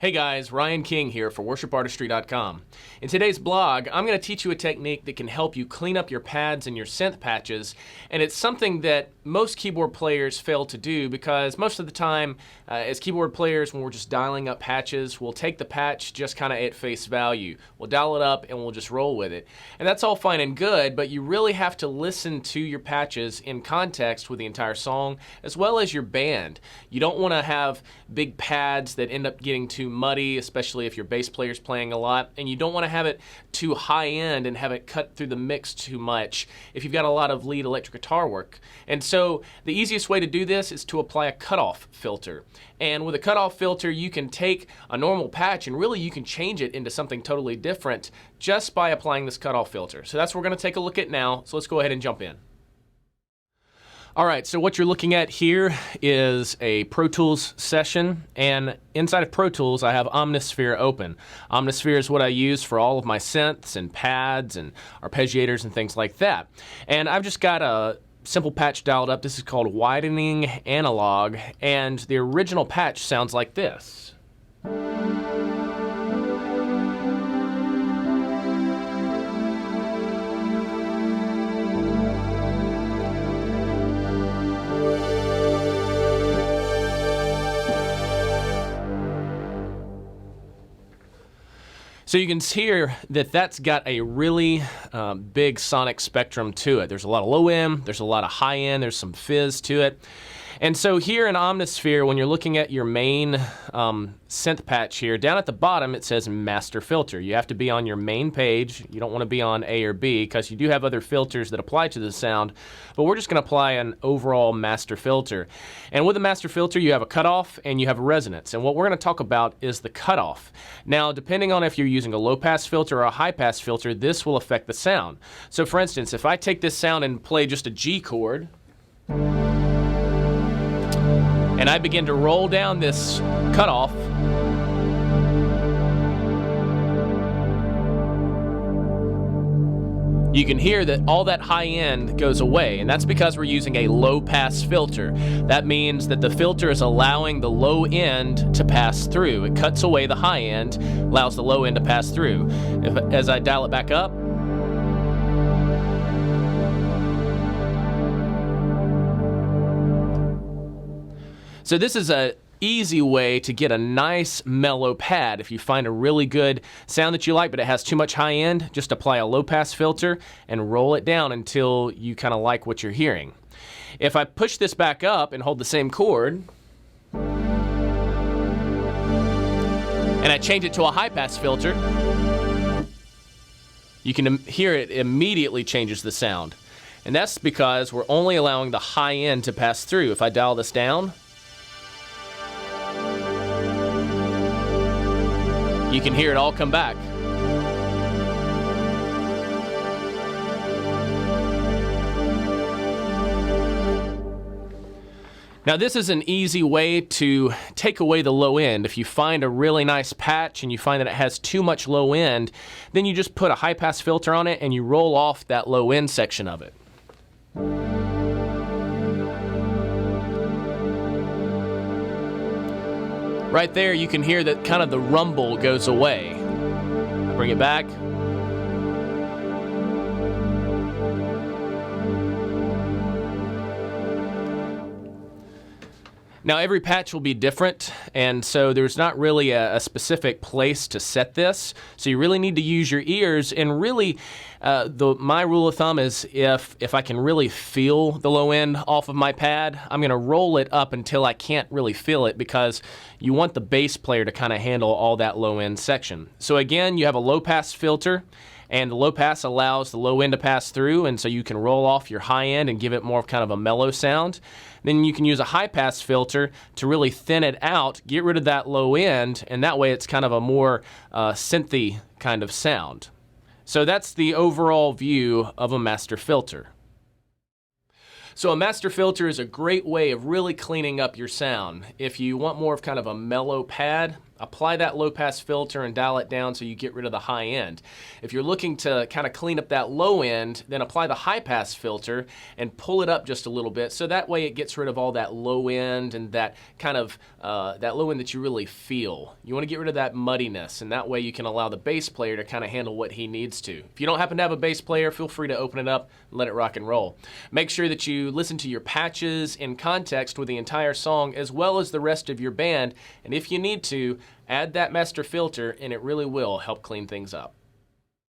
Hey guys, Ryan King here for worshipartistry.com. In today's blog, I'm going to teach you a technique that can help you clean up your pads and your synth patches, and it's something that most keyboard players fail to do because most of the time, as keyboard players, when we're just dialing up patches, we'll take the patch just kind of at face value. We'll dial it up and we'll just roll with it. And that's all fine and good, but you really have to listen to your patches in context with the entire song, as well as your band. You don't want to have big pads that end up getting too muddy, especially if your bass player's playing a lot, and you don't want to have it too high end and have it cut through the mix too much if you've got a lot of lead electric guitar work. And so the easiest way to do this is to apply a cutoff filter. And with a cutoff filter, you can take a normal patch and really you can change it into something totally different just by applying this cutoff filter. So that's what we're going to take a look at now. So let's go ahead and jump in. All right, so what you're looking at here is a Pro Tools session, and inside of Pro Tools I have Omnisphere open. Omnisphere is what I use for all of my synths and pads and arpeggiators and things like that. And I've just got a simple patch dialed up. This is called Widening Analog, and the original patch sounds like this. So you can hear that that's got a really big sonic spectrum to it. There's a lot of low end, there's a lot of high end, there's some fizz to it. And so here in Omnisphere, when you're looking at your main synth patch here, down at the bottom it says Master Filter. You have to be on your main page. You don't want to be on A or B because you do have other filters that apply to the sound, but we're just going to apply an overall Master Filter. And with the Master Filter, you have a cutoff and you have a resonance. And what we're going to talk about is the cutoff. Now, depending on if you're using a low-pass filter or a high-pass filter, this will affect the sound. So for instance, if I take this sound and play just a G chord, and I begin to roll down this cutoff, you can hear that all that high end goes away, and that's because we're using a low pass filter. That means that the filter is allowing the low end to pass through. It cuts away the high end, allows the low end to pass through. As I dial it back up, so this is an easy way to get a nice mellow pad. If you find a really good sound that you like but it has too much high end, just apply a low pass filter and roll it down until you kind of like what you're hearing. If I push this back up and hold the same chord, and I change it to a high pass filter, you can hear it immediately changes the sound. And that's because we're only allowing the high end to pass through. If I dial this down, you can hear it all come back. Now this is an easy way to take away the low end. If you find a really nice patch and you find that it has too much low end, then you just put a high pass filter on it and you roll off that low end section of it. Right there, you can hear that kind of the rumble goes away. Bring it back. Now every patch will be different, and so there's not really a specific place to set this. So you really need to use your ears, and really my rule of thumb is if I can really feel the low end off of my pad, I'm going to roll it up until I can't really feel it, because you want the bass player to kind of handle all that low end section. So again, you have a low pass filter, and the low pass allows the low end to pass through, and so you can roll off your high end and give it more of kind of a mellow sound. Then you can use a high pass filter to really thin it out, get rid of that low end, and that way it's kind of a more synthy kind of sound. So that's the overall view of a master filter. So a master filter is a great way of really cleaning up your sound. If you want more of kind of a mellow pad, apply that low pass filter and dial it down so you get rid of the high end. If you're looking to kind of clean up that low end, then apply the high pass filter and pull it up just a little bit so that way it gets rid of all that low end and that kind of that low end that you really feel. You want to get rid of that muddiness, and that way you can allow the bass player to kind of handle what he needs to. If you don't happen to have a bass player, feel free to open it up and let it rock and roll. Make sure that you listen to your patches in context with the entire song as well as the rest of your band, and if you need to, add that master filter and it really will help clean things up.